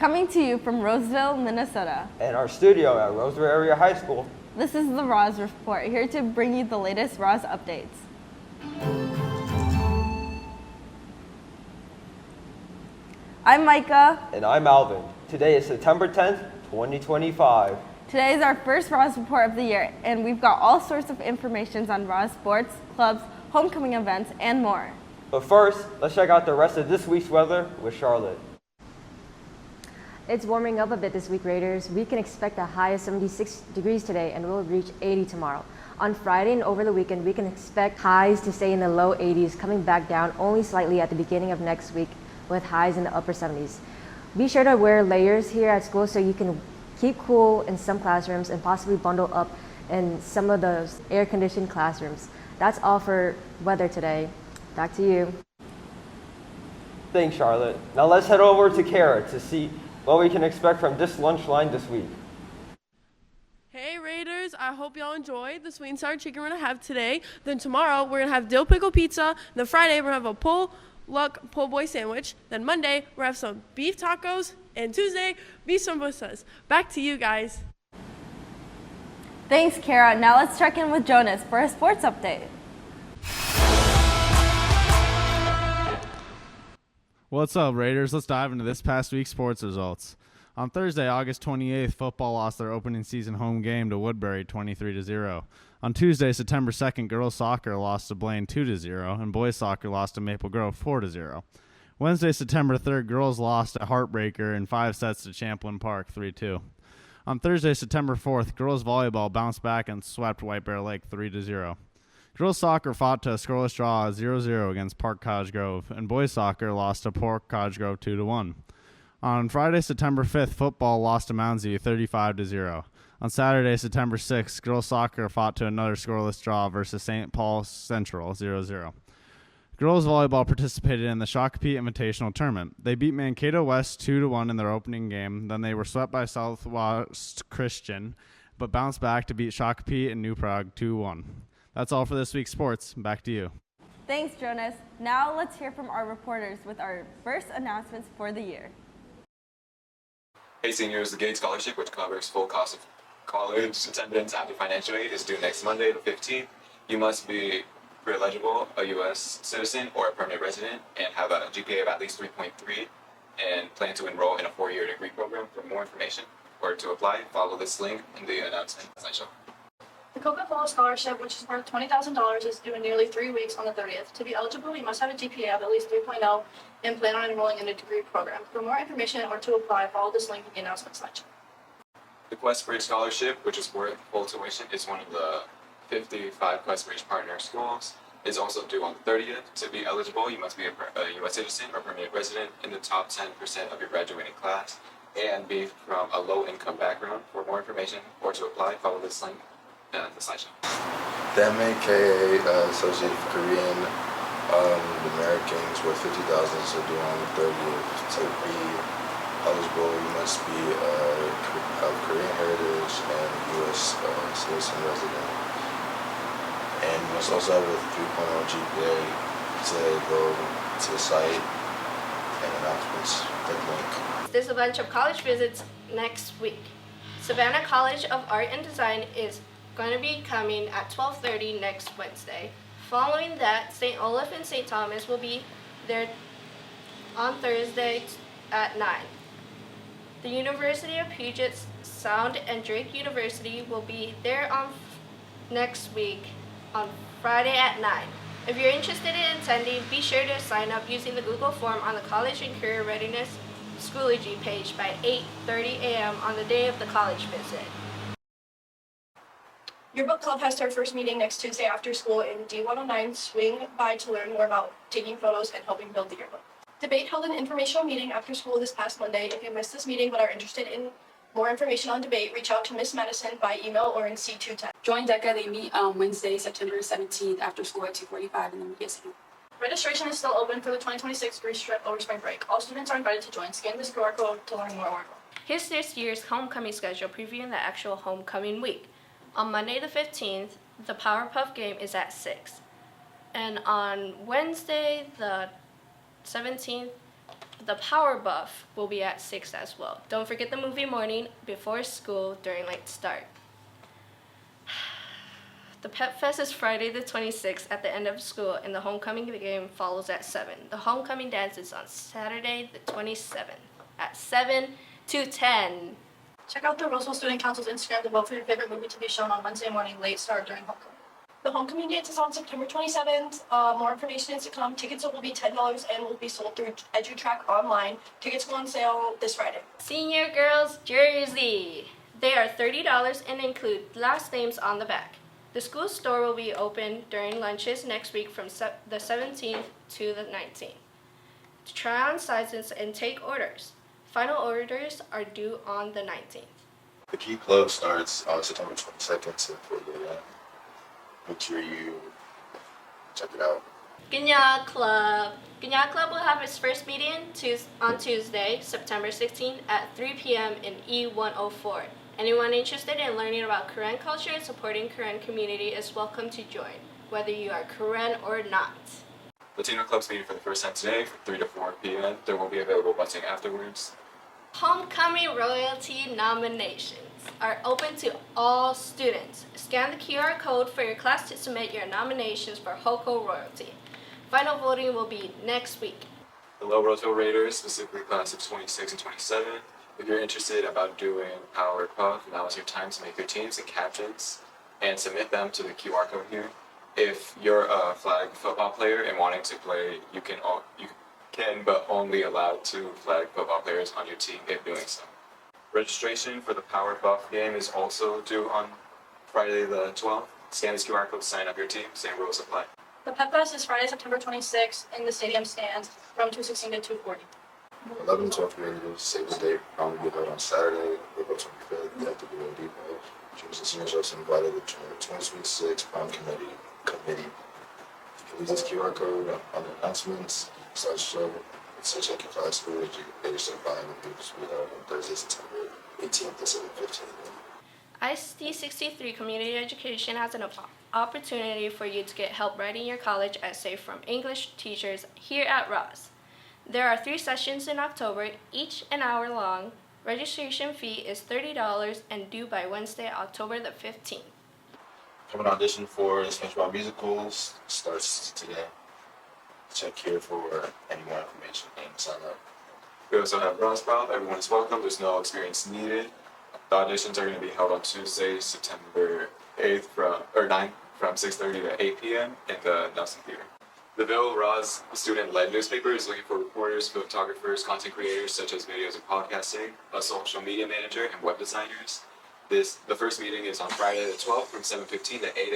Coming to you from Roseville, Minnesota. And our studio at Roseville Area High School. This is the Roz Report, here to bring you the latest Roz updates. I'm Micah. And I'm Alvin. Today is September 10th, 2025. Today is our first Roz Report of the year, and we've got all sorts of information on Roz sports, clubs, homecoming events, and more. But first, let's check out the rest of this week's weather with Charlotte. It's warming up a bit this week, Raiders. We can expect a high of 76 degrees today and we'll reach 80 tomorrow. On Friday and over the weekend, we can expect highs to stay in the low 80s, coming back down only slightly at the beginning of next week with highs in the upper 70s. Be sure to wear layers here at school so you can keep cool in some classrooms and possibly bundle up in some of those air-conditioned classrooms. That's all for weather today. Back to you. Thanks, Charlotte. Now let's head over to Kara to see what we can expect from this lunch line this week. Hey Raiders, I hope y'all enjoyed the sweet and sour chicken we're going to have today. Then tomorrow we're going to have dill pickle pizza. Then Friday we're going to have a pull boy sandwich. Then Monday we're going to have some beef tacos. And Tuesday, beef samosas. Back to you guys. Thanks, Kara. Now let's check in with Jonas for a sports update. What's up, Raiders? Let's dive into this past week's sports results. On Thursday, August 28th, football lost their opening season home game to Woodbury 23-0. On Tuesday, September 2nd, girls soccer lost to Blaine 2-0, and boys soccer lost to Maple Grove 4-0. Wednesday, September 3rd, girls lost a heartbreaker in 5 sets to Champlin Park 3-2. On Thursday, September 4th, girls volleyball bounced back and swept White Bear Lake 3-0. Girls soccer fought to a scoreless draw 0-0 against Park Cottage Grove, and boys soccer lost to Park Cottage Grove 2-1. On Friday, September 5th, football lost to Mounds View 35-0. On Saturday, September 6th, girls soccer fought to another scoreless draw versus St. Paul Central 0-0. Girls volleyball participated in the Shakopee Invitational Tournament. They beat Mankato West 2-1 in their opening game. Then they were swept by Southwest Christian, but bounced back to beat Shakopee and New Prague 2-1. That's all for this week's sports. Back to you. Thanks, Jonas. Now let's hear from our reporters with our first announcements for the year. Hey seniors, the GATE Scholarship, which covers full cost of college attendance after financial aid, is due next Monday, the 15th. You must be eligible, a U.S. citizen or a permanent resident, and have a GPA of at least 3.3, and plan to enroll in a 4-year degree program. For more information or to apply, follow this link in the announcement slideshow. The Coca-Cola Scholarship, which is worth $20,000, is due in nearly 3 weeks on the 30th. To be eligible, you must have a GPA of at least 3.0 and plan on enrolling in a degree program. For more information or to apply, follow this link in the announcement slideshow. The Questbridge Scholarship, which is worth full tuition, is one of the 55 Questbridge partner schools. Is also due on the 30th. To be eligible, you must be a U.S. citizen or permanent resident in the top 10% of your graduating class and be from a low-income background. For more information or to apply, follow this link in the slideshow. The MAKA Associated for Korean Americans worth $50,000 are due on the 30th. To be eligible, you must be of Korean heritage and U.S. Citizen resident. And you must also have a 3.0 GPA to go to the site and announcements. Click link. There's a bunch of college visits next week. Savannah College of Art and Design is going to be coming at 12:30 next Wednesday. Following that, St. Olaf and St. Thomas will be there on Thursday at 9. The University of Puget Sound and Drake University will be there on next week on Friday at 9. If you're interested in attending, be sure to sign up using the Google form on the College and Career Readiness Schoology page by 8:30 a.m. on the day of the college visit. Your book club has their first meeting next Tuesday after school in D109. Swing by to learn more about taking photos and helping build the yearbook. Debate held an informational meeting after school this past Monday. If you missed this meeting but are interested in more information on debate, reach out to Ms. Madison by email or in C210. Join DECA. They meet on Wednesday, September 17th after school at 2:45 in the media center. Registration is still open for the 2026 Grease Trip over spring break. All students are invited to join. Scan this QR code to learn more. Here's this year's homecoming schedule, previewing the actual homecoming week. On Monday the 15th, the Powerpuff game is at 6. And on Wednesday the 17th, The Power Buff will be at 6 as well. Don't forget the movie morning before school during late start. The Pep Fest is Friday the 26th at the end of school, and the homecoming game follows at 7. The homecoming dance is on Saturday the 27th at 7 to 10. Check out the Roseville Student Council's Instagram to vote for your favorite movie to be shown on Wednesday morning late start during homecoming. The homecoming dance is on September 27th. More information is to come. Tickets will be $10 and will be sold through EduTrack online. Tickets go on sale this Friday. Senior Girls Jersey. They are $30 and include last names on the back. The school store will be open during lunches next week from the 17th to the 19th. To try on sizes and take orders. Final orders are due on the 19th. The Key Club starts on September 22nd to 4 a.m. Make sure you check it out. Ganya Club. Ganya Club will have its first meeting on Tuesday, September 16th at 3 p.m. in E104. Anyone interested in learning about Karen culture and supporting Karen community is welcome to join, whether you are Karen or not. Latino Club's meeting for the first time today from 3 to 4 p.m. There will be available busing afterwards. Homecoming royalty nominations are open to all students. Scan the QR code for your class to submit your nominations for HOCO royalty. Final voting will be next week. The Low Roseville Raiders, specifically class of 26 and 27, if you're interested about doing Power Puff, now is your time to make your teams and captains and submit them to the QR code here. If you're a flag football player and wanting to play, you can but only allow 2 flag football players on your team if doing so. Registration for the Power Buff game is also due on Friday the 12th. Scan this QR code to sign up your team. Same rules apply. The Pep Fest is Friday, September 26th in the stadium stands from 2:16 to 2:40. 11 and 12th graders, save the date, prom will be held on Saturday, April 25th, at the Blue Depot. Juniors and seniors also invited to join the 2026 prom committee. You can use this QR code on the announcements, slideshow. So check your class school, educate yourself by the groups we held on Thursday, September 18th to 7:15. ISD 63 Community Education has an opportunity for you to get help writing your college essay from English teachers here at Ross. There are 3 sessions in October, each an hour long. Registration fee is $30 and due by Wednesday, October the 15th. Come and audition for the SpongeBob musicals starts today. Check here for any more information and sign up. We also have Ross Pop. Everyone is welcome. There's no experience needed. The auditions are going to be held on Tuesday, September 9th from 6:30 to 8 p.m. in the Nelson Theater. The Bill Ross student-led newspaper is looking for reporters, photographers, content creators such as videos and podcasting, a social media manager, and web designers. The first meeting is on Friday the 12th from 7:15 to 8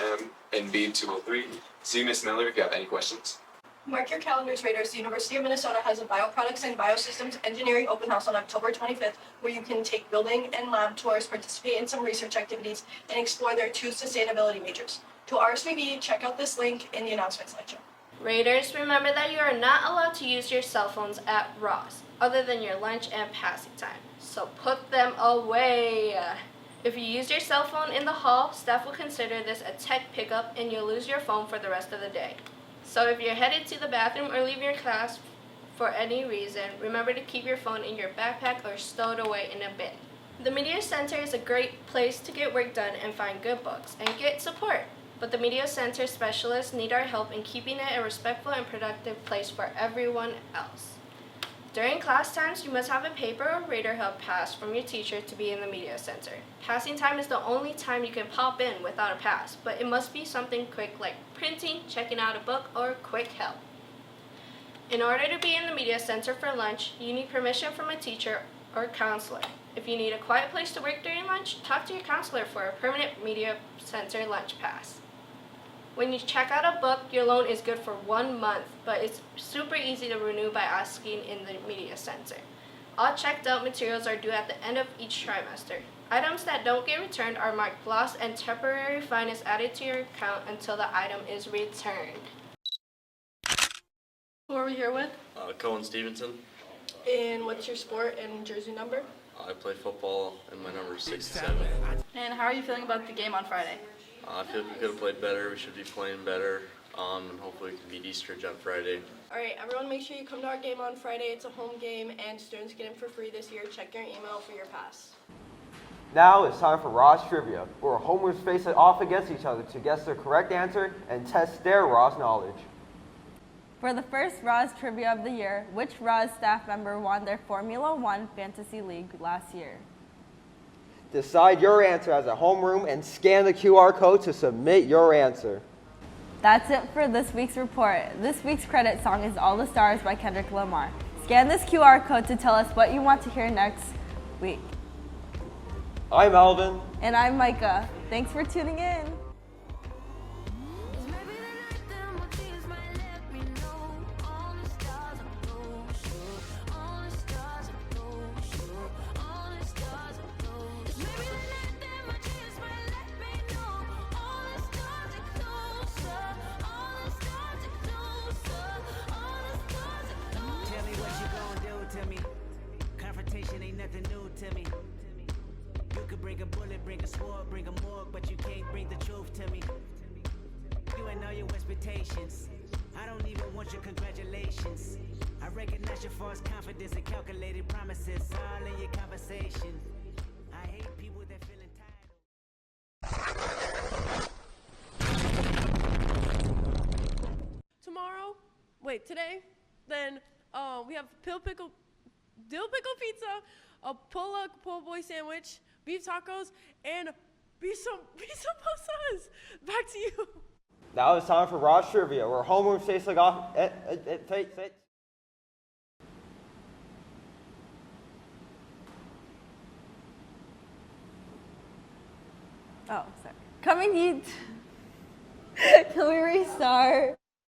a.m. in B203. See Ms. Miller if you have any questions. Mark your calendars, Raiders. The University of Minnesota has a Bioproducts and Biosystems Engineering Open House on October 25th, where you can take building and lab tours, participate in some research activities, and explore their 2 sustainability majors. To RSVP, check out this link in the announcement section. Raiders, remember that you are not allowed to use your cell phones at Ross, other than your lunch and passing time. So put them away. If you use your cell phone in the hall, staff will consider this a tech pickup and you'll lose your phone for the rest of the day. So if you're headed to the bathroom or leaving your class for any reason, remember to keep your phone in your backpack or stow it away in a bin. The Media Center is a great place to get work done and find good books and get support. But the Media Center specialists need our help in keeping it a respectful and productive place for everyone else. During class times, you must have a paper or Raider Hub pass from your teacher to be in the Media Center. Passing time is the only time you can pop in without a pass, but it must be something quick like printing, checking out a book, or quick help. In order to be in the Media Center for lunch, you need permission from a teacher or counselor. If you need a quiet place to work during lunch, talk to your counselor for a permanent Media Center lunch pass. When you check out a book, your loan is good for 1 month, but it's super easy to renew by asking in the Media Center. All checked out materials are due at the end of each trimester. Items that don't get returned are marked lost and temporary fine is added to your account until the item is returned. Who are we here with? Cohen Stevenson. And what's your sport and jersey number? I play football and my number is 67. And how are you feeling about the game on Friday? I feel like we could have played better. We should be playing better. And hopefully we can beat Eastridge on Friday. All right, everyone, make sure you come to our game on Friday. It's a home game, and students get in for free this year. Check your email for your pass. Now it's time for Ross Trivia, where homeroomers face it off against each other to guess their correct answer and test their Ross knowledge. For the first Roz Trivia of the year, which Roz staff member won their Formula One Fantasy League last year? Decide your answer as a homeroom and scan the QR code to submit your answer. That's it for this week's report. This week's credit song is All the Stars by Kendrick Lamar. Scan this QR code to tell us what you want to hear next week. I'm Alvin. And I'm Micah. Thanks for tuning in. Confrontation ain't nothing new to me. You could bring a bullet, bring a sword, bring a morgue, but you can't bring the truth to me. You and all your expectations. I don't even want your congratulations. I recognize your false confidence and calculated promises all in your conversation. I hate people that feel entitled. Today, then we have dill pickle pizza, a pull-up po' boy sandwich, beef tacos, and beef samosas. Back to you. Now it's time for Ross Trivia, where homeroom tastes like off. Oh, sorry. Can we restart?